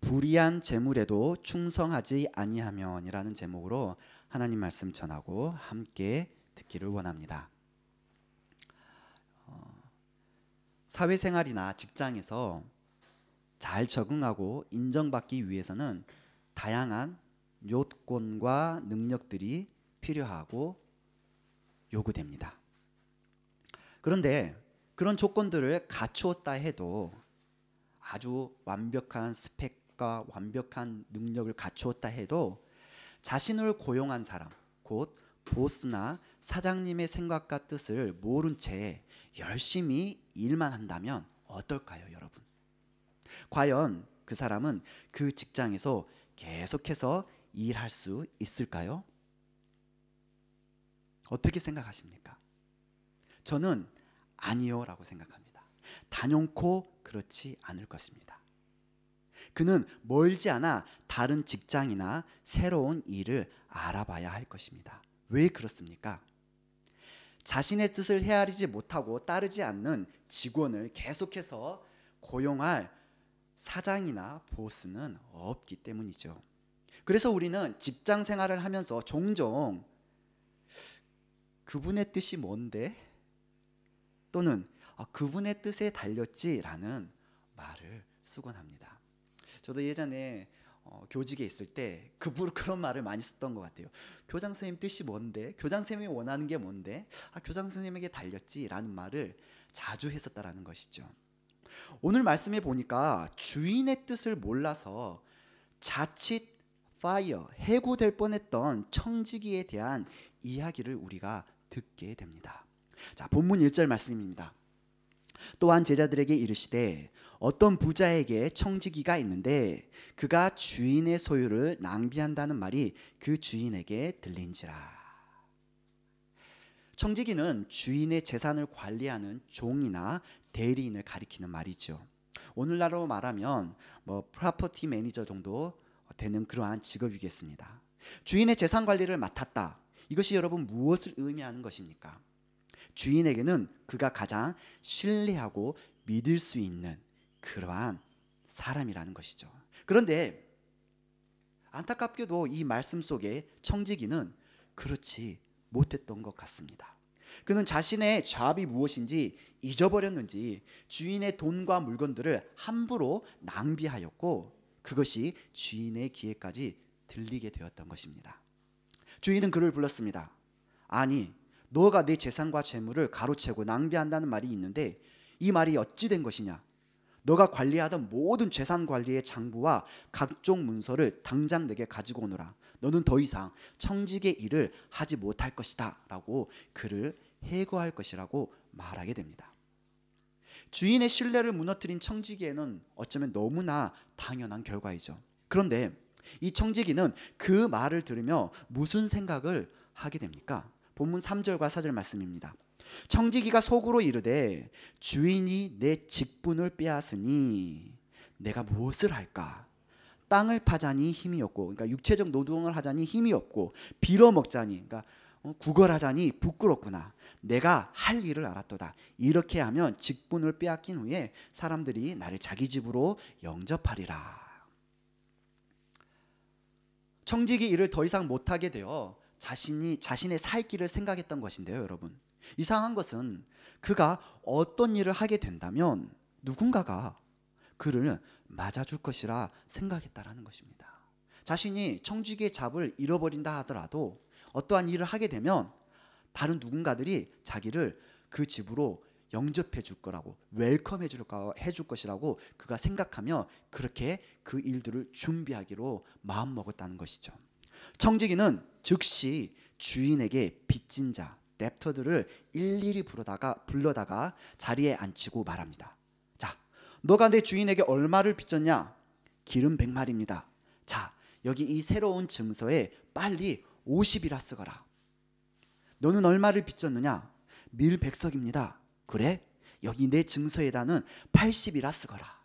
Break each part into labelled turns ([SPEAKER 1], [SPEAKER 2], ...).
[SPEAKER 1] 불의한 재물에도 충성하지 아니하면이라는 제목으로 하나님 말씀 전하고 함께 듣기를 원합니다. 사회생활이나 직장에서 잘 적응하고 인정받기 위해서는 다양한 요건과 능력들이 필요하고 요구됩니다. 그런데 그런 조건들을 갖추었다 해도 아주 완벽한 스펙과 완벽한 능력을 갖추었다 해도 자신을 고용한 사람, 곧 보스나 사장님의 생각과 뜻을 모른 채 열심히 일만 한다면 어떨까요, 여러분? 과연 그 사람은 그 직장에서 계속해서 일할 수 있을까요? 어떻게 생각하십니까? 저는 아니요 라고 생각합니다. 단연코 그렇지 않을 것입니다. 그는 멀지 않아 다른 직장이나 새로운 일을 알아봐야 할 것입니다. 왜 그렇습니까? 자신의 뜻을 헤아리지 못하고 따르지 않는 직원을 계속해서 고용할 사장이나 보스는 없기 때문이죠. 그래서 우리는 직장 생활을 하면서 종종 그분의 뜻이 뭔데? 또는 그분의 뜻에 달렸지라는 말을 쓰곤 합니다. 저도 예전에 교직에 있을 때 그런 말을 많이 썼던 것 같아요. 교장 선생님 뜻이 뭔데? 교장 선생님이 원하는 게 뭔데? 교장 선생님에게 달렸지라는 말을 자주 했었다라는 것이죠. 오늘 말씀에 보니까 주인의 뜻을 몰라서 자칫 해고될 뻔했던 청지기에 대한 이야기를 우리가 듣게 됩니다. 자, 본문 1절 말씀입니다. 또한 제자들에게 이르시되 어떤 부자에게 청지기가 있는데 그가 주인의 소유를 낭비한다는 말이 그 주인에게 들린지라. 청지기는 주인의 재산을 관리하는 종이나 대리인을 가리키는 말이죠. 오늘날로 말하면 프로퍼티 매니저 정도 되는 그러한 직업이겠습니다. 주인의 재산 관리를 맡았다. 이것이 여러분 무엇을 의미하는 것입니까? 주인에게는 그가 가장 신뢰하고 믿을 수 있는 그러한 사람이라는 것이죠. 그런데 안타깝게도 이 말씀 속에 청지기는 그렇지 못했던 것 같습니다. 그는 자신의 잡이 무엇인지 잊어버렸는지 주인의 돈과 물건들을 함부로 낭비하였고 그것이 주인의 귀에까지 들리게 되었던 것입니다. 주인은 그를 불렀습니다. 아니, 너가 내 재산과 재물을 가로채고 낭비한다는 말이 있는데 이 말이 어찌 된 것이냐? 너가 관리하던 모든 재산 관리의 장부와 각종 문서를 당장 내게 가지고 오너라. 너는 더 이상 청지기의 일을 하지 못할 것이다 라고 그를 해고할 것이라고 말하게 됩니다. 주인의 신뢰를 무너뜨린 청지기에는 어쩌면 너무나 당연한 결과이죠. 그런데 이 청지기는 그 말을 들으며 무슨 생각을 하게 됩니까? 본문 3절과 4절 말씀입니다. 청지기가 속으로 이르되 주인이 내 직분을 빼앗으니 내가 무엇을 할까? 땅을 파자니 힘이 없고, 그러니까 육체적 노동을 하자니 힘이 없고, 빌어먹자니, 그러니까 구걸하자니 부끄럽구나. 내가 할 일을 알았도다. 이렇게 하면 직분을 빼앗긴 후에 사람들이 나를 자기 집으로 영접하리라. 청지기 일을 더 이상 못하게 되어 자신의 살 길을 생각했던 것인데요, 여러분. 이상한 것은 그가 어떤 일을 하게 된다면 누군가가 그를 맞아줄 것이라 생각했다라는 것입니다. 자신이 청지기의 잡을 잃어버린다 하더라도 어떠한 일을 하게 되면 다른 누군가들이 자기를 그 집으로 영접해 줄 거라고, 웰컴해 줄 것이라고 그가 생각하며 그렇게 그 일들을 준비하기로 마음먹었다는 것이죠. 청지기는 즉시 주인에게 빚진 자, 뎁터들을 일일이 불러다가 자리에 앉히고 말합니다. 자, 너가 내 주인에게 얼마를 빚졌냐? 기름 100마리입니다. 자, 여기 이 새로운 증서에 빨리 50이라 쓰거라. 너는 얼마를 빚졌느냐? 밀 100석입니다. 그래? 여기 내 증서에다는 80이라 쓰거라.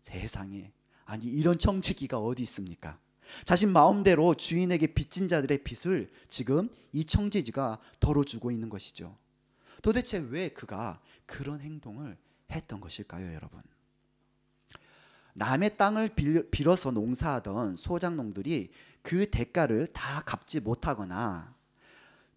[SPEAKER 1] 세상에, 아니 이런 청지기가 어디 있습니까? 자신 마음대로 주인에게 빚진 자들의 빚을 지금 이 청지기가 덜어주고 있는 것이죠. 도대체 왜 그가 그런 행동을 했던 것일까요, 여러분? 남의 땅을 빌어서 농사하던 소작농들이 그 대가를 다 갚지 못하거나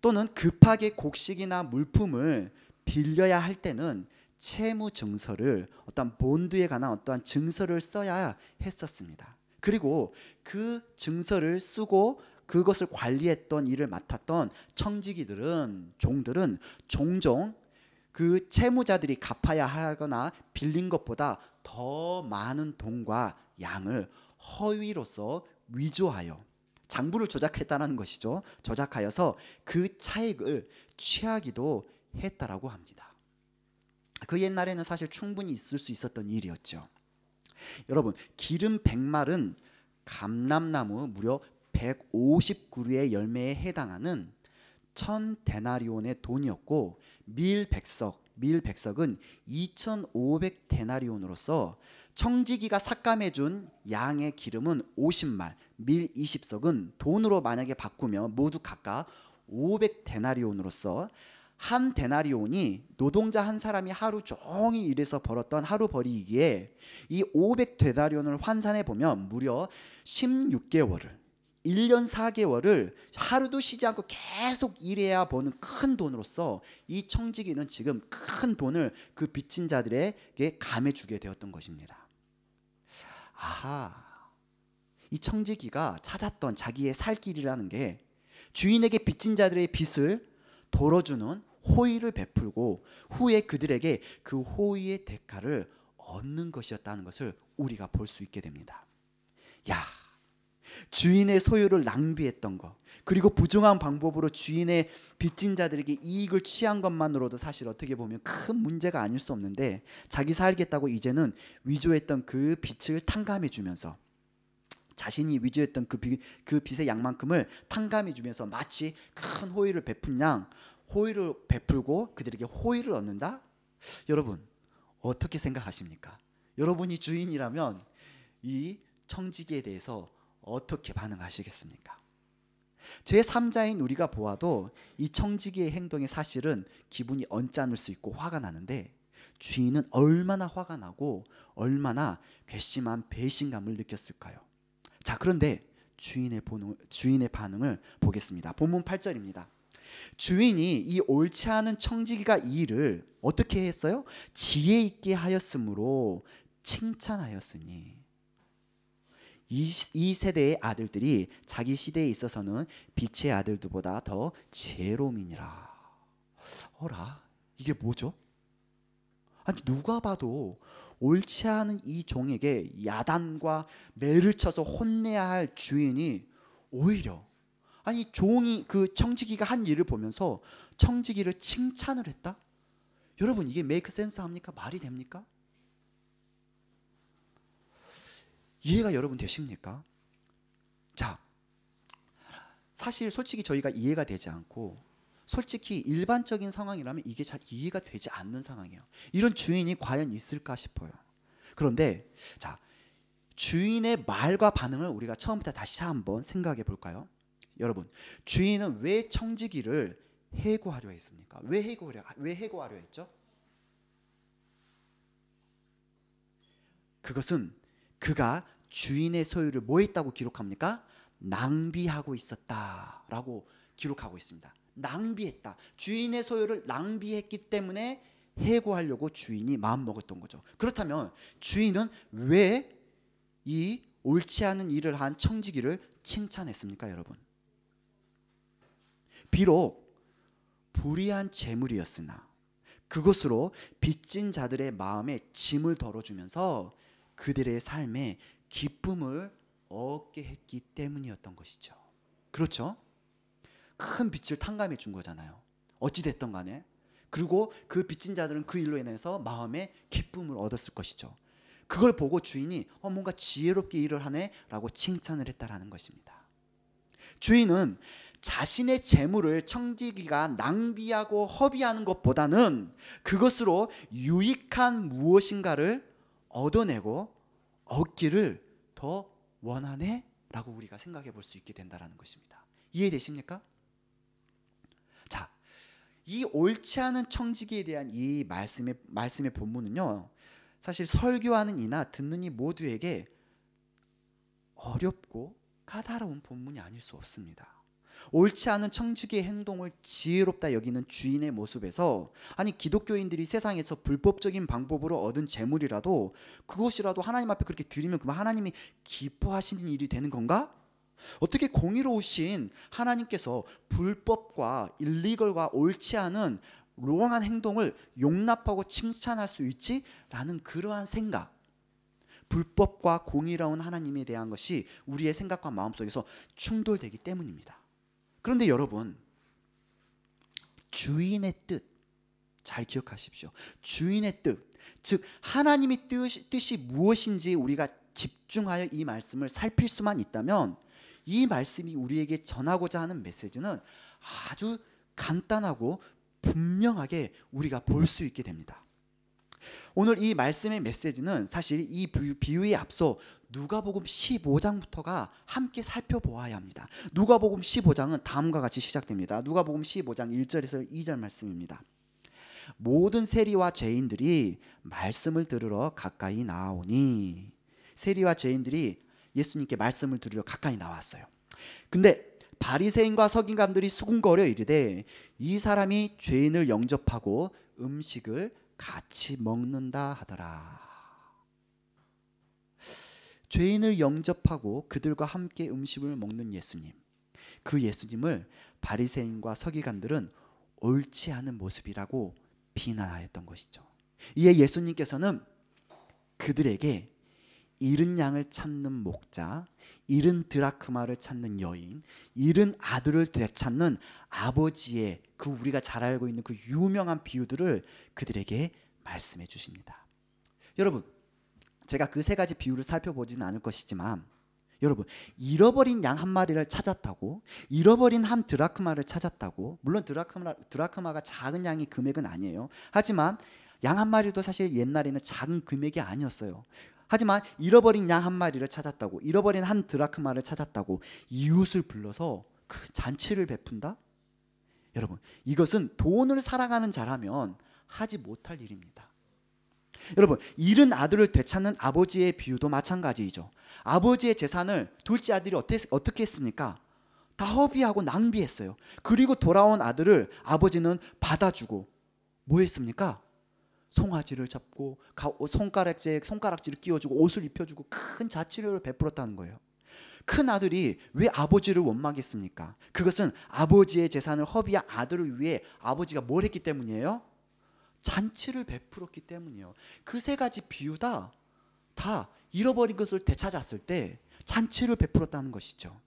[SPEAKER 1] 또는 급하게 곡식이나 물품을 빌려야 할 때는 채무 증서를, 어떤 본드에 관한 어떠한 증서를 써야 했었습니다. 그리고 그 증서를 쓰고 그것을 관리했던 일을 맡았던 청지기들은, 종들은 종종 그 채무자들이 갚아야 하거나 빌린 것보다 더 많은 돈과 양을 허위로서 위조하여 장부를 조작했다는 것이죠. 조작하여서 그 차익을 취하기도 했다라고 합니다. 그 옛날에는 사실 충분히 있을 수 있었던 일이었죠. 여러분, 기름 100말은 감람나무 무려 150그루의 열매에 해당하는 1000데나리온의 돈이었고, 밀백석은 2500데나리온으로서 청지기가 삭감해준 양의 기름은 50말, 밀 20석은 돈으로 만약에 바꾸면 모두 각각 500데나리온으로서 한 데나리온이 노동자 한 사람이 하루 종일 일해서 벌었던 하루벌이이기에 이 500데나리온을 환산해 보면 무려 16개월을, 1년 4개월을 하루도 쉬지 않고 계속 일해야 버는 큰 돈으로서 이 청지기는 지금 큰 돈을 그 빚진 자들에게 감해주게 되었던 것입니다. 아하, 이 청지기가 찾았던 자기의 살 길이라는 게 주인에게 빚진 자들의 빚을 돌어주는 호의를 베풀고 후에 그들에게 그 호의의 대가를 얻는 것이었다는 것을 우리가 볼 수 있게 됩니다. 야, 주인의 소유를 낭비했던 것, 그리고 부정한 방법으로 주인의 빚진 자들에게 이익을 취한 것만으로도 사실 어떻게 보면 큰 문제가 아닐 수 없는데, 자기 살겠다고 이제는 위조했던 그 빚을 탕감해 주면서, 자신이 위조했던 그 빚의 양만큼을 탕감해 주면서 마치 큰 호의를 베푼 양 호의를 베풀고 그들에게 호의를 얻는다? 여러분, 어떻게 생각하십니까? 여러분이 주인이라면 이 청지기에 대해서 어떻게 반응하시겠습니까? 제3자인 우리가 보아도 이 청지기의 행동이 사실은 기분이 언짢을 수 있고 화가 나는데, 주인은 얼마나 화가 나고 얼마나 괘씸한 배신감을 느꼈을까요? 자, 그런데 주인의 반응을 보겠습니다. 본문 8절입니다. 주인이 이 옳지 않은 청지기가 이 일을 어떻게 했어요? 지혜 있게 하였으므로 칭찬하였으니. 이 세대의 아들들이 자기 시대에 있어서는 빛의 아들들보다 더 지혜로움이니라. 어라, 이게 뭐죠? 아니, 누가 봐도 옳지 않은 이 종에게 야단과 매를 쳐서 혼내야 할 주인이 오히려, 아니, 종이, 그 청지기가 한 일을 보면서 청지기를 칭찬을 했다? 여러분, 이게 메이크 센스 합니까? 말이 됩니까? 이해가 여러분 되십니까? 자, 사실 솔직히 저희가 이해가 되지 않고, 솔직히 일반적인 상황이라면 이게 잘 이해가 되지 않는 상황이에요. 이런 주인이 과연 있을까 싶어요. 그런데 자, 주인의 말과 반응을 우리가 처음부터 다시 한번 생각해 볼까요? 여러분, 주인은 왜 청지기를 해고하려 했습니까? 왜 해고하려 했죠? 그것은 그가 주인의 소유를 뭐 했다고 기록합니까? 낭비하고 있었다라고 기록하고 있습니다. 낭비했다. 주인의 소유를 낭비했기 때문에 해고하려고 주인이 마음먹었던 거죠. 그렇다면 주인은 왜 이 옳지 않은 일을 한 청지기를 칭찬했습니까, 여러분? 비록 불의한 재물이었으나 그것으로 빚진 자들의 마음에 짐을 덜어주면서 그들의 삶에 기쁨을 얻게 했기 때문이었던 것이죠. 그렇죠? 큰 빚을 탕감해 준 거잖아요. 어찌됐든 간에. 그리고 그 빚진 자들은 그 일로 인해서 마음에 기쁨을 얻었을 것이죠. 그걸 보고 주인이 뭔가 지혜롭게 일을 하네 라고 칭찬을 했다라는 것입니다. 주인은 자신의 재물을 청지기가 낭비하고 허비하는 것보다는 그것으로 유익한 무엇인가를 얻어내고 얻기를 더 원하네 라고 우리가 생각해 볼 수 있게 된다는 것입니다. 이해되십니까? 자, 이 옳지 않은 청지기에 대한 이 말씀의 본문은요, 사실 설교하는 이나 듣는 이 모두에게 어렵고 까다로운 본문이 아닐 수 없습니다. 옳지 않은 청지기의 행동을 지혜롭다 여기는 주인의 모습에서, 아니 기독교인들이 세상에서 불법적인 방법으로 얻은 재물이라도 그것이라도 하나님 앞에 그렇게 드리면 그만 하나님이 기뻐하시는 일이 되는 건가? 어떻게 공의로우신 하나님께서 불법과 일리걸과 옳지 않은 롱한 행동을 용납하고 칭찬할 수 있지? 라는 그러한 생각, 불법과 공의로운 하나님에 대한 것이 우리의 생각과 마음속에서 충돌되기 때문입니다. 그런데 여러분, 주인의 뜻 잘 기억하십시오. 주인의 뜻, 즉 하나님의 뜻이 무엇인지 우리가 집중하여 이 말씀을 살필 수만 있다면 이 말씀이 우리에게 전하고자 하는 메시지는 아주 간단하고 분명하게 우리가 볼 수 있게 됩니다. 오늘 이 말씀의 메시지는 사실 이 비유에 앞서 누가복음 15장부터가 함께 살펴보아야 합니다. 누가복음 15장은 다음과 같이 시작됩니다. 누가복음 15장 1절에서 2절 말씀입니다. 모든 세리와 죄인들이 말씀을 들으러 가까이 나오니, 세리와 죄인들이 예수님께 말씀을 들으러 가까이 나왔어요. 근데 바리새인과 서기관들이 수군거려 이르되 이 사람이 죄인을 영접하고 음식을 같이 먹는다 하더라. 죄인을 영접하고 그들과 함께 음식을 먹는 예수님, 그 예수님을 바리새인과 서기관들은 옳지 않은 모습이라고 비난하였던 것이죠. 이에 예수님께서는 그들에게 잃은 양을 찾는 목자, 잃은 드라크마를 찾는 여인, 잃은 아들을 되찾는 아버지의 그 우리가 잘 알고 있는 그 유명한 비유들을 그들에게 말씀해 주십니다. 여러분, 제가 그 세 가지 비유를 살펴보지는 않을 것이지만, 여러분, 잃어버린 양 한 마리를 찾았다고, 잃어버린 한 드라크마를 찾았다고, 물론 드라크마가 작은 양의 금액은 아니에요. 하지만 양 한 마리도 사실 옛날에는 작은 금액이 아니었어요. 하지만 잃어버린 양 한 마리를 찾았다고, 잃어버린 한 드라크마를 찾았다고 이웃을 불러서 그 잔치를 베푼다? 여러분, 이것은 돈을 사랑하는 자라면 하지 못할 일입니다. 여러분, 잃은 아들을 되찾는 아버지의 비유도 마찬가지이죠. 아버지의 재산을 둘째 아들이 어떻게 했습니까? 다 허비하고 낭비했어요. 그리고 돌아온 아들을 아버지는 받아주고 뭐 했습니까? 송아지를 잡고 손가락질을 끼워주고 옷을 입혀주고 큰 자치를 베풀었다는 거예요. 큰 아들이 왜 아버지를 원망했습니까? 그것은 아버지의 재산을 허비한 아들을 위해 아버지가 뭘 했기 때문이에요? 잔치를 베풀었기 때문이에요. 그 세 가지 비유 다 잃어버린 것을 되찾았을 때 잔치를 베풀었다는 것이죠.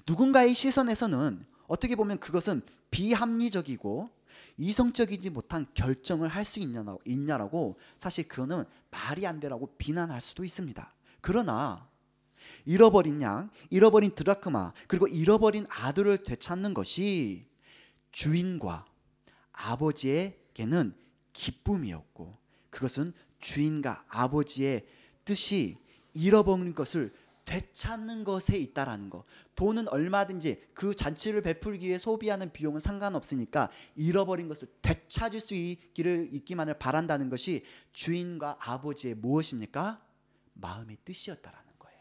[SPEAKER 1] 누군가의 시선에서는 어떻게 보면 그것은 비합리적이고 이성적이지 못한 결정을 할 수 있냐라고, 사실 그거는 말이 안 되라고 비난할 수도 있습니다. 그러나 잃어버린 양, 잃어버린 드라크마, 그리고 잃어버린 아들을 되찾는 것이 주인과 아버지에게는 기쁨이었고, 그것은 주인과 아버지의 뜻이 잃어버린 것을 되찾는 것에 있다라는 거. 돈은 얼마든지 그 잔치를 베풀기 위해 소비하는 비용은 상관없으니까 잃어버린 것을 되찾을 수 있기만을 바란다는 것이 주인과 아버지의 무엇입니까? 마음의 뜻이었다라는 거예요.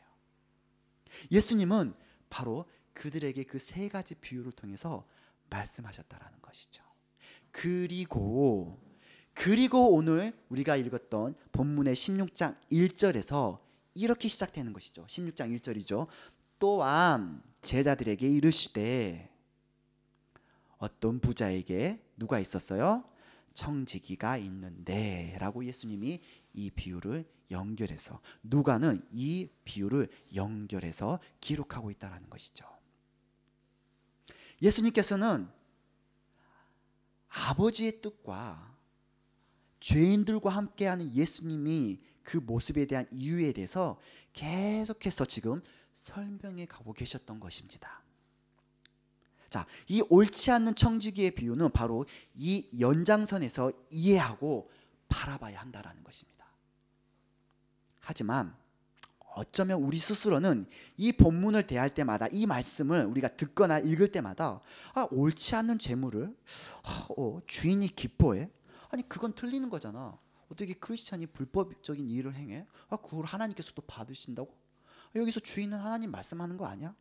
[SPEAKER 1] 예수님은 바로 그들에게 그 세 가지 비유를 통해서 말씀하셨다라는 것이죠. 그리고 오늘 우리가 읽었던 본문의 16장 1절에서 이렇게 시작되는 것이죠. 16장 1절이죠. 또한 제자들에게 이르시되, 어떤 부자에게 누가 있었어요? 청지기가 있는데 라고 예수님이 이 비유를 연결해서, 누가는 이 비유를 연결해서 기록하고 있다는 것이죠. 예수님께서는 아버지의 뜻과 죄인들과 함께하는 예수님이 그 모습에 대한 이유에 대해서 계속해서 지금 설명해 가고 계셨던 것입니다. 자, 이 옳지 않는 청지기의 비유는 바로 이 연장선에서 이해하고 바라봐야 한다라는 것입니다. 하지만 어쩌면 우리 스스로는 이 본문을 대할 때마다, 이 말씀을 우리가 듣거나 읽을 때마다, 옳지 않은 재물을 주인이 기뻐해? 아니 그건 틀리는 거잖아. 어떻게 크리스찬이 불법적인 일을 행해? 그걸 하나님께서도 받으신다고? 여기서 주인은 하나님 말씀하는 거 아니야?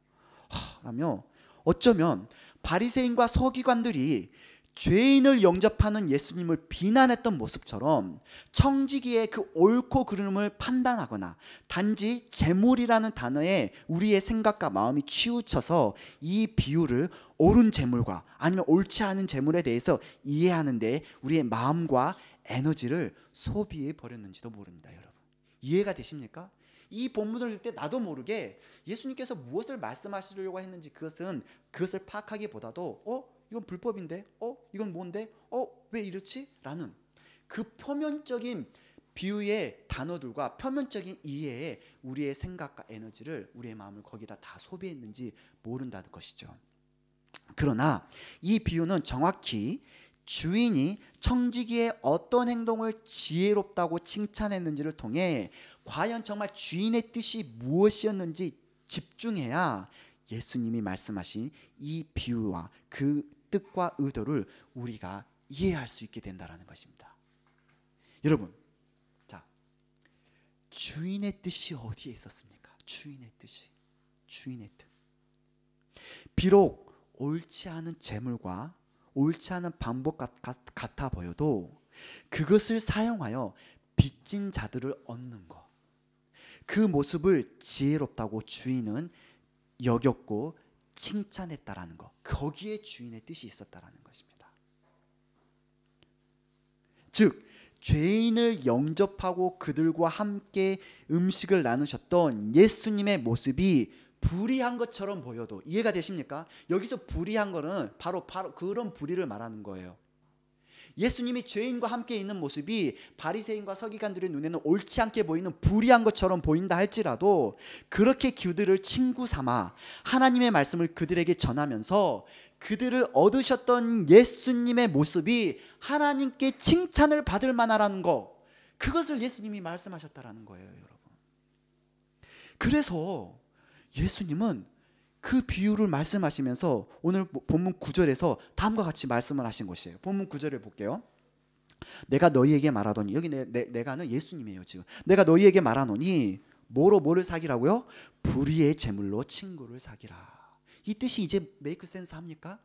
[SPEAKER 1] 라며 어쩌면 바리새인과 서기관들이 죄인을 영접하는 예수님을 비난했던 모습처럼 청지기의 그 옳고 그름을 판단하거나 단지 재물이라는 단어에 우리의 생각과 마음이 치우쳐서 이 비유를 옳은 재물과 아니면 옳지 않은 재물에 대해서 이해하는 데 우리의 마음과 에너지를 소비해 버렸는지도 모릅니다. 여러분, 이해가 되십니까? 이 본문을 읽을 때 나도 모르게 예수님께서 무엇을 말씀하시려고 했는지 그것을 파악하기보다도 이건 불법인데? 이건 뭔데? 왜 이렇지? 라는 그 표면적인 비유의 단어들과 표면적인 이해에 우리의 생각과 에너지를, 우리의 마음을 거기다 다 소비했는지 모른다는 것이죠. 그러나 이 비유는 정확히 주인이 청지기의 어떤 행동을 지혜롭다고 칭찬했는지를 통해 과연 정말 주인의 뜻이 무엇이었는지 집중해야 예수님이 말씀하신 이 비유와 그 뜻과 의도를 우리가 이해할 수 있게 된다는 것입니다. 여러분, 자, 주인의 뜻이 어디에 있었습니까? 주인의 뜻이, 주인의 뜻. 비록 옳지 않은 재물과 옳지 않은 방법 같아 보여도 그것을 사용하여 빚진 자들을 얻는 것, 그 모습을 지혜롭다고 주인은 여겼고 칭찬했다라는 것, 거기에 주인의 뜻이 있었다라는 것입니다. 즉 죄인을 영접하고 그들과 함께 음식을 나누셨던 예수님의 모습이 불의한 것처럼 보여도, 이해가 되십니까? 여기서 불의한 거는 바로 그런 불의를 말하는 거예요. 예수님이 죄인과 함께 있는 모습이 바리새인과 서기관들의 눈에는 옳지 않게 보이는 불의한 것처럼 보인다 할지라도 그렇게 그들을 친구 삼아 하나님의 말씀을 그들에게 전하면서 그들을 얻으셨던 예수님의 모습이 하나님께 칭찬을 받을 만하라는 거, 그것을 예수님이 말씀하셨다라는 거예요, 여러분. 그래서 예수님은 그 비유를 말씀하시면서 오늘 본문 9절에서 다음과 같이 말씀을 하신 것이에요. 본문 9절을 볼게요. 내가 너희에게 말하더니, 여기 내가는 예수님이에요. 지금 내가 너희에게 말하노니 뭐를 사기라고요? 불의의 재물로 친구를 사기라. 이 뜻이 이제 메이크 센스 합니까?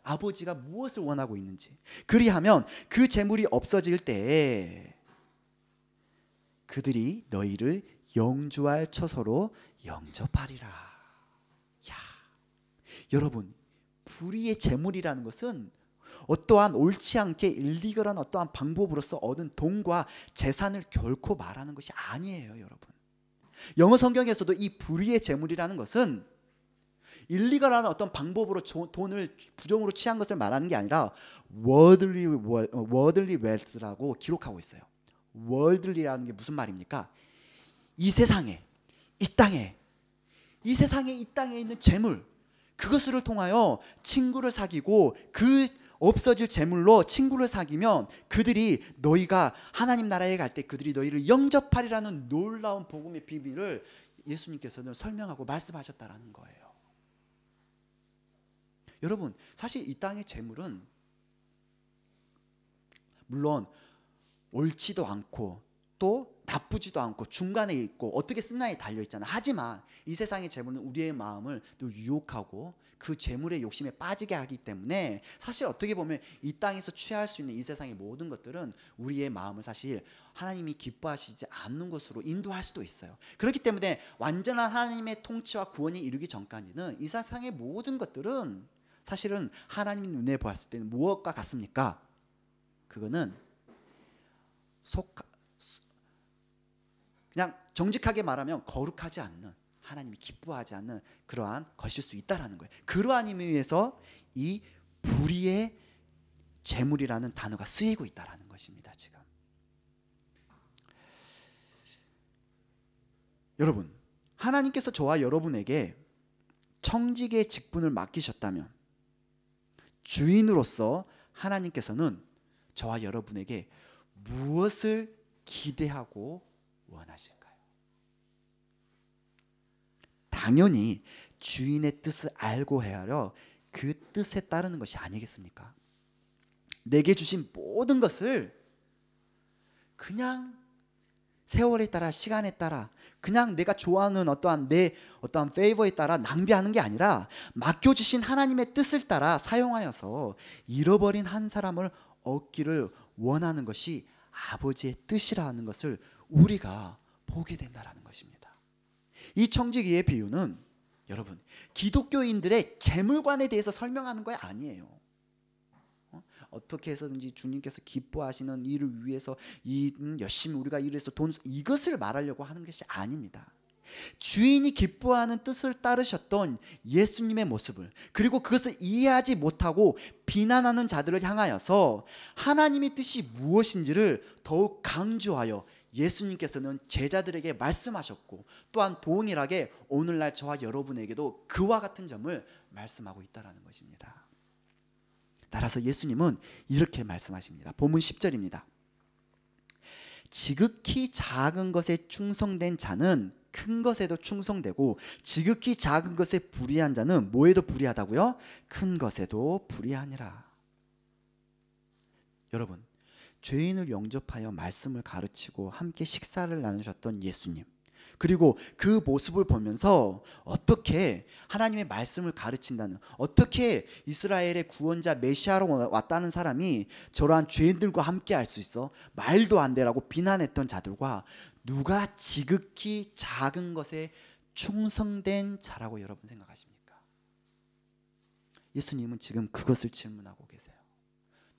[SPEAKER 1] 아버지가 무엇을 원하고 있는지. 그리하면 그 재물이 없어질 때에 그들이 너희를 영주할 처소로 영접하리라. 야, 여러분, 불의의 재물이라는 것은 어떠한 옳지 않게 일리걸한 어떠한 방법으로서 얻은 돈과 재산을 결코 말하는 것이 아니에요, 여러분. 영어 성경에서도 이 불의의 재물이라는 것은 일리걸한 어떤 방법으로 돈을 부정으로 취한 것을 말하는 게 아니라 worldly wealth라고 기록하고 있어요. worldly라는 게 무슨 말입니까? 이 세상에, 이 땅에 있는 재물, 그것을 통하여 친구를 사귀고 그 없어질 재물로 친구를 사귀면 그들이 너희가 하나님 나라에 갈 때 그들이 너희를 영접하리라는 놀라운 복음의 비밀을 예수님께서는 설명하고 말씀하셨다라는 거예요. 여러분, 사실 이 땅의 재물은 물론 옳지도 않고 또 나쁘지도 않고 중간에 있고 어떻게 쓰나에 달려 있잖아요. 하지만 이 세상의 재물은 우리의 마음을 또 유혹하고 그 재물의 욕심에 빠지게 하기 때문에 사실 어떻게 보면 이 땅에서 취할 수 있는 이 세상의 모든 것들은 우리의 마음을 사실 하나님이 기뻐하시지 않는 것으로 인도할 수도 있어요. 그렇기 때문에 완전한 하나님의 통치와 구원이 이루기 전까지는 이 세상의 모든 것들은 사실은 하나님 눈에 보았을 때는 무엇과 같습니까? 그거는 그냥 정직하게 말하면 거룩하지 않는, 하나님이 기뻐하지 않는 그러한 것일 수 있다라는 거예요. 그러한 의미에서 이 불의의 재물이라는 단어가 쓰이고 있다라는 것입니다. 지금 여러분, 하나님께서 저와 여러분에게 청지기의 직분을 맡기셨다면 주인으로서 하나님께서는 저와 여러분에게 무엇을 기대하고 원하실까요? 당연히 주인의 뜻을 알고 헤아려 그 뜻에 따르는 것이 아니겠습니까? 내게 주신 모든 것을 그냥 세월에 따라, 시간에 따라, 그냥 내가 좋아하는 어떠한 페이버에 따라 낭비하는 게 아니라 맡겨주신 하나님의 뜻을 따라 사용하여서 잃어버린 한 사람을 얻기를 원하는 것이 아버지의 뜻이라는 것을 우리가 보게 된다는 것입니다. 이 청지기의 비유는 여러분, 기독교인들의 재물관에 대해서 설명하는 거 아니에요. 어떻게 해서든지 주님께서 기뻐하시는 일을 위해서 열심히 우리가 일해서 이것을 말하려고 하는 것이 아닙니다. 주인이 기뻐하는 뜻을 따르셨던 예수님의 모습을, 그리고 그것을 이해하지 못하고 비난하는 자들을 향하여서 하나님의 뜻이 무엇인지를 더욱 강조하여 예수님께서는 제자들에게 말씀하셨고, 또한 동일하게 오늘날 저와 여러분에게도 그와 같은 점을 말씀하고 있다는 것입니다. 따라서 예수님은 이렇게 말씀하십니다. 본문 10절입니다. 지극히 작은 것에 충성된 자는 큰 것에도 충성되고, 지극히 작은 것에 불의한 자는 뭐에도 불의하다고요? 큰 것에도 불의하니라. 여러분, 죄인을 영접하여 말씀을 가르치고 함께 식사를 나누셨던 예수님, 그리고 그 모습을 보면서 어떻게 하나님의 말씀을 가르친다는, 어떻게 이스라엘의 구원자 메시아로 왔다는 사람이 저러한 죄인들과 함께 할 수 있어? 말도 안 되라고 비난했던 자들과 누가 지극히 작은 것에 충성된 자라고 여러분 생각하십니까? 예수님은 지금 그것을 질문하고 계세요.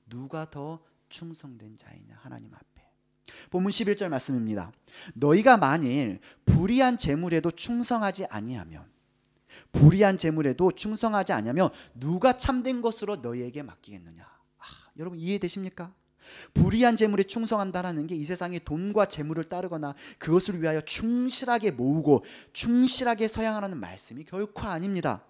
[SPEAKER 1] 누가 더 충성된 자이냐, 하나님 앞에. 본문 11절 말씀입니다. 너희가 만일 불의한 재물에도 충성하지 아니하면, 불의한 재물에도 충성하지 아니하면 누가 참된 것으로 너희에게 맡기겠느냐. 여러분 이해되십니까? 불의한 재물에 충성한다라는 게 이 세상의 돈과 재물을 따르거나 그것을 위하여 충실하게 모으고 충실하게 서양하라는 말씀이 결코 아닙니다.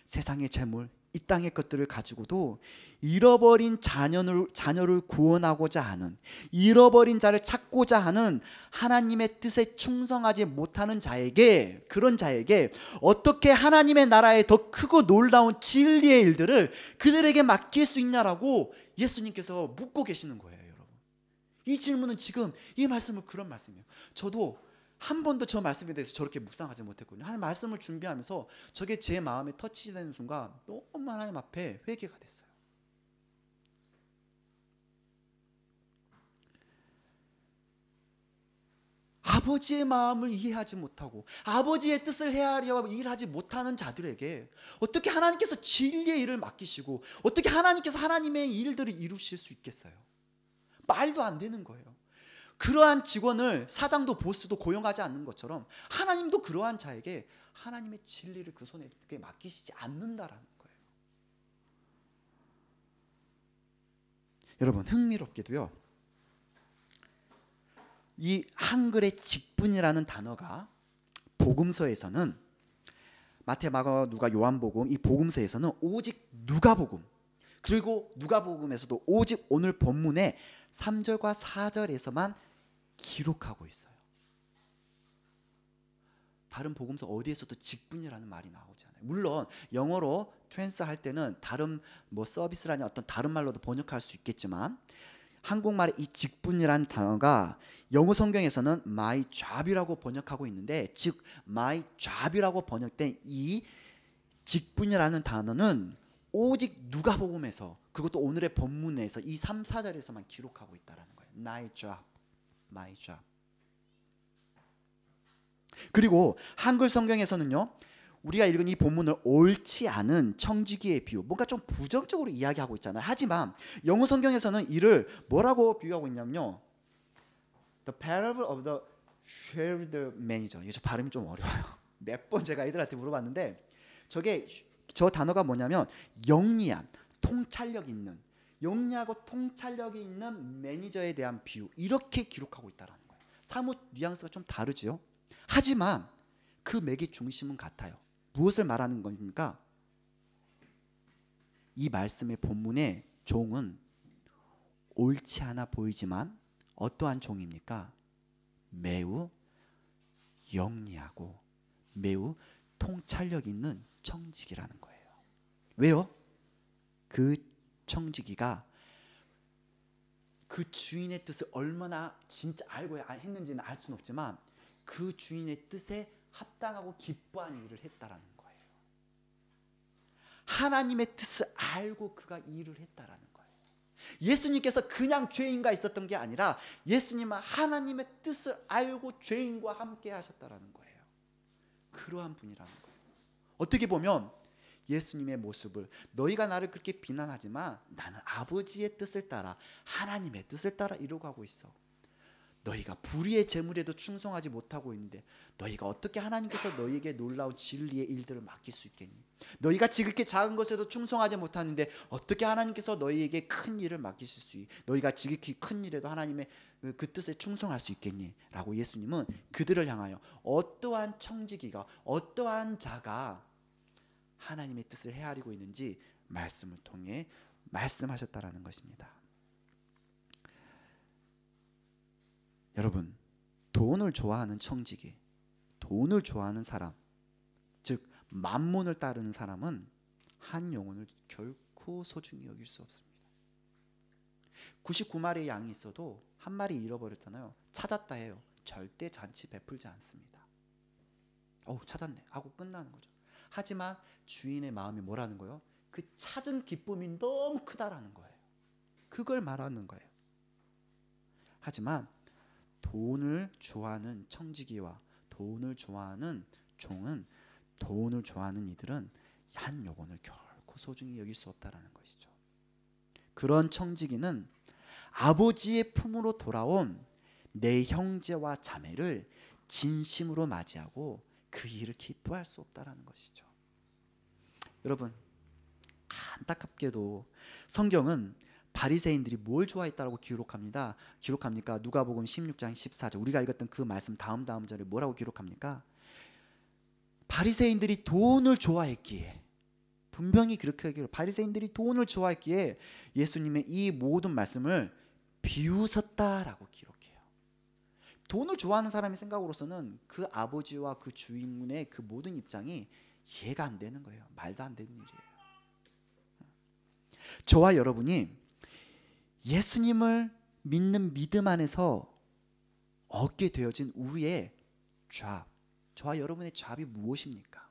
[SPEAKER 1] 세상의 재물, 이 땅의 것들을 가지고도 잃어버린 자녀를 구원하고자 하는, 잃어버린 자를 찾고자 하는 하나님의 뜻에 충성하지 못하는 자에게, 그런 자에게 어떻게 하나님의 나라의 더 크고 놀라운 진리의 일들을 그들에게 맡길 수 있냐라고 예수님께서 묻고 계시는 거예요. 여러분, 이 질문은 지금 이 말씀은 그런 말씀이에요. 저도 한 번도 저 말씀에 대해서 저렇게 묵상하지 못했거든요. 하나님 말씀을 준비하면서 저게 제 마음에 터치되는 순간 너무 하나님 앞에 회개가 됐어요. 아버지의 마음을 이해하지 못하고 아버지의 뜻을 헤아려 일하지 못하는 자들에게 어떻게 하나님께서 진리의 일을 맡기시고 어떻게 하나님께서 하나님의 일들을 이루실 수 있겠어요? 말도 안 되는 거예요. 그러한 직원을 사장도 보스도 고용하지 않는 것처럼 하나님도 그러한 자에게 하나님의 진리를 그 손에 맡기시지 않는다라는 거예요. 여러분, 흥미롭게도요, 이 한글의 직분이라는 단어가 복음서에서는 마태, 마가, 누가, 요한복음, 이 복음서에서는 오직 누가복음, 그리고 누가복음에서도 오직 오늘 본문의 3절과 4절에서만 기록하고 있어요. 다른 복음서 어디에서도 직분이라는 말이 나오지 않아요. 물론 영어로 트랜스 할 때는 다른 서비스라는 어떤 다른 말로도 번역할 수 있겠지만, 한국말의 이 직분이라는 단어가 영어 성경에서는 my job이라고 번역하고 있는데, 즉 my job이라고 번역된 이 직분이라는 단어는 오직 누가복음에서, 그것도 오늘의 본문에서 이 3, 4절에서만 기록하고 있다는 거예요. 나의 job, my job. 그리고 한글 성경에서는요, 우리가 읽은 이 본문을 옳지 않은 청지기의 비유, 뭔가 좀 부정적으로 이야기하고 있잖아요. 하지만 영어 성경에서는 이를 뭐라고 비유하고 있냐면요, The parable of the shrewd manager. 이게 발음이 좀 어려워요. 몇 번 제가 애들한테 물어봤는데, 저 단어가 뭐냐면 영리한, 통찰력 있는, 영리하고 통찰력이 있는 매니저에 대한 비유, 이렇게 기록하고 있다는 거예요. 사뭇 뉘앙스가 좀 다르죠. 하지만 그 맥의 중심은 같아요. 무엇을 말하는 겁니까? 이 말씀의 본문의 종은 옳지 않아 보이지만 어떠한 종입니까? 매우 영리하고 매우 통찰력 있는 청지기라는 거예요. 왜요? 그 청지기가 그 주인의 뜻을 얼마나 진짜 알고 했는지는 알 수는 없지만 그 주인의 뜻에 합당하고 기뻐하는 일을 했다라는 거예요. 하나님의 뜻을 알고 그가 일을 했다라는 거예요. 예수님께서 그냥 죄인과 있었던 게 아니라 예수님은 하나님의 뜻을 알고 죄인과 함께 하셨다라는 거예요. 그러한 분이라는 거예요. 어떻게 보면 예수님의 모습을 너희가 나를 그렇게 비난하지만 나는 아버지의 뜻을 따라 하나님의 뜻을 따라 이루고 가고 있어. 너희가 불의의 재물에도 충성하지 못하고 있는데 너희가 어떻게 하나님께서 너희에게 놀라운 진리의 일들을 맡길 수 있겠니? 너희가 지극히 작은 것에도 충성하지 못하는데 어떻게 하나님께서 너희에게 큰 일을 맡기실 수 있니? 너희가 지극히 큰 일에도 하나님의 그 뜻에 충성할 수 있겠니? 라고 예수님은 그들을 향하여 어떠한 청지기가 어떠한 자가 하나님의 뜻을 헤아리고 있는지 말씀을 통해 말씀하셨다라는 것입니다. 여러분, 돈을 좋아하는 청지기, 돈을 좋아하는 사람, 즉 만몬을 따르는 사람은 한 영혼을 결코 소중히 여길 수 없습니다. 99마리의 양이 있어도 한 마리 잃어버렸잖아요. 찾았다 해요. 절대 잔치 베풀지 않습니다. 찾았네 하고 끝나는 거죠. 하지만 주인의 마음이 뭐라는 거예요? 그 찾은 기쁨이 너무 크다라는 거예요. 그걸 말하는 거예요. 하지만 돈을 좋아하는 청지기와 돈을 좋아하는 종은, 돈을 좋아하는 이들은 한 영혼을 결코 소중히 여길 수 없다라는 것이죠. 그런 청지기는 아버지의 품으로 돌아온 내 형제와 자매를 진심으로 맞이하고 그 일을 기뻐할 수 없다라는 것이죠. 여러분, 안타깝게도 성경은 바리새인들이 뭘 좋아했다라고 기록합니까? 누가복음 16장 14절, 우리가 읽었던 그 말씀 다음 절에 뭐라고 기록합니까? 바리새인들이 돈을 좋아했기에, 분명히 그렇게 얘기해요. 바리새인들이 돈을 좋아했기에 예수님의 이 모든 말씀을 비웃었다라고 기록해요. 돈을 좋아하는 사람의 생각으로서는 그 아버지와 그 주인의 그 모든 입장이 이해가 안 되는 거예요. 말도 안 되는 일이에요. 저와 여러분이 예수님을 믿는 믿음 안에서 얻게 되어진 우리의 잡, 저와 여러분의 잡이 무엇입니까?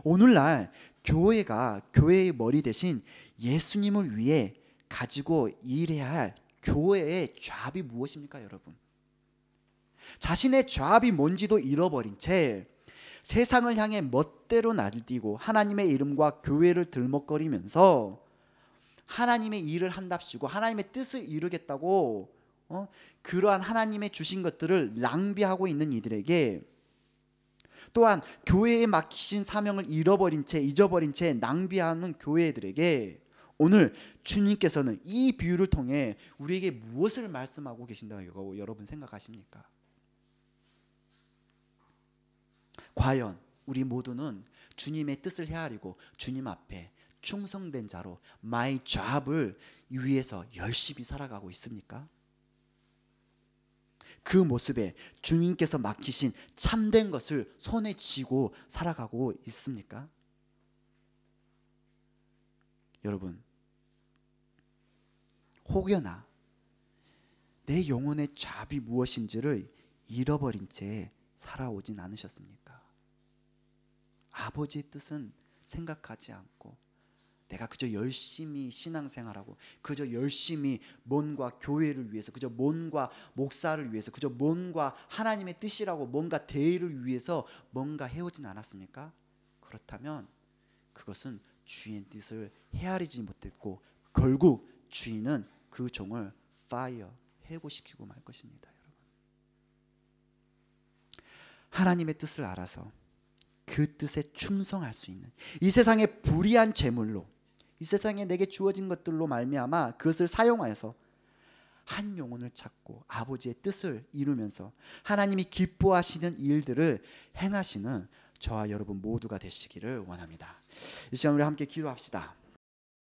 [SPEAKER 1] 오늘날 교회의 머리 대신 예수님을 위해 가지고 일해야 할 교회의 잡이 무엇입니까, 여러분? 자신의 잡이 뭔지도 잃어버린 채 세상을 향해 멋대로 날뛰고 하나님의 이름과 교회를 들먹거리면서 하나님의 일을 한답시고 하나님의 뜻을 이루겠다고 그러한 하나님의 주신 것들을 낭비하고 있는 이들에게, 또한 교회에 맡기신 사명을 잊어버린 채 낭비하는 교회들에게 오늘 주님께서는 이 비유를 통해 우리에게 무엇을 말씀하고 계신다고 여러분 생각하십니까? 과연 우리 모두는 주님의 뜻을 헤아리고 주님 앞에 충성된 자로 my job을 위해서 열심히 살아가고 있습니까? 그 모습에 주님께서 맡기신 참된 것을 손에 쥐고 살아가고 있습니까? 여러분, 혹여나 내 영혼의 잡이 무엇인지를 잃어버린 채 살아오진 않으셨습니까? 아버지의 뜻은 생각하지 않고 내가 그저 열심히 신앙생활하고 그저 열심히 뭔가 교회를 위해서, 그저 뭔가 목사를 위해서, 그저 뭔가 하나님의 뜻이라고 뭔가 대의를 위해서 뭔가 해오진 않았습니까? 그렇다면 그것은 주인의 뜻을 헤아리지 못했고 결국 주인은 그 종을 해고시키고 말 것입니다. 여러분, 하나님의 뜻을 알아서 그 뜻에 충성할 수 있는, 이 세상의 불의한 재물로, 이 세상에 내게 주어진 것들로 말미암아 그것을 사용하여서 한 영혼을 찾고 아버지의 뜻을 이루면서 하나님이 기뻐하시는 일들을 행하시는 저와 여러분 모두가 되시기를 원합니다. 이 시간 우리 함께 기도합시다.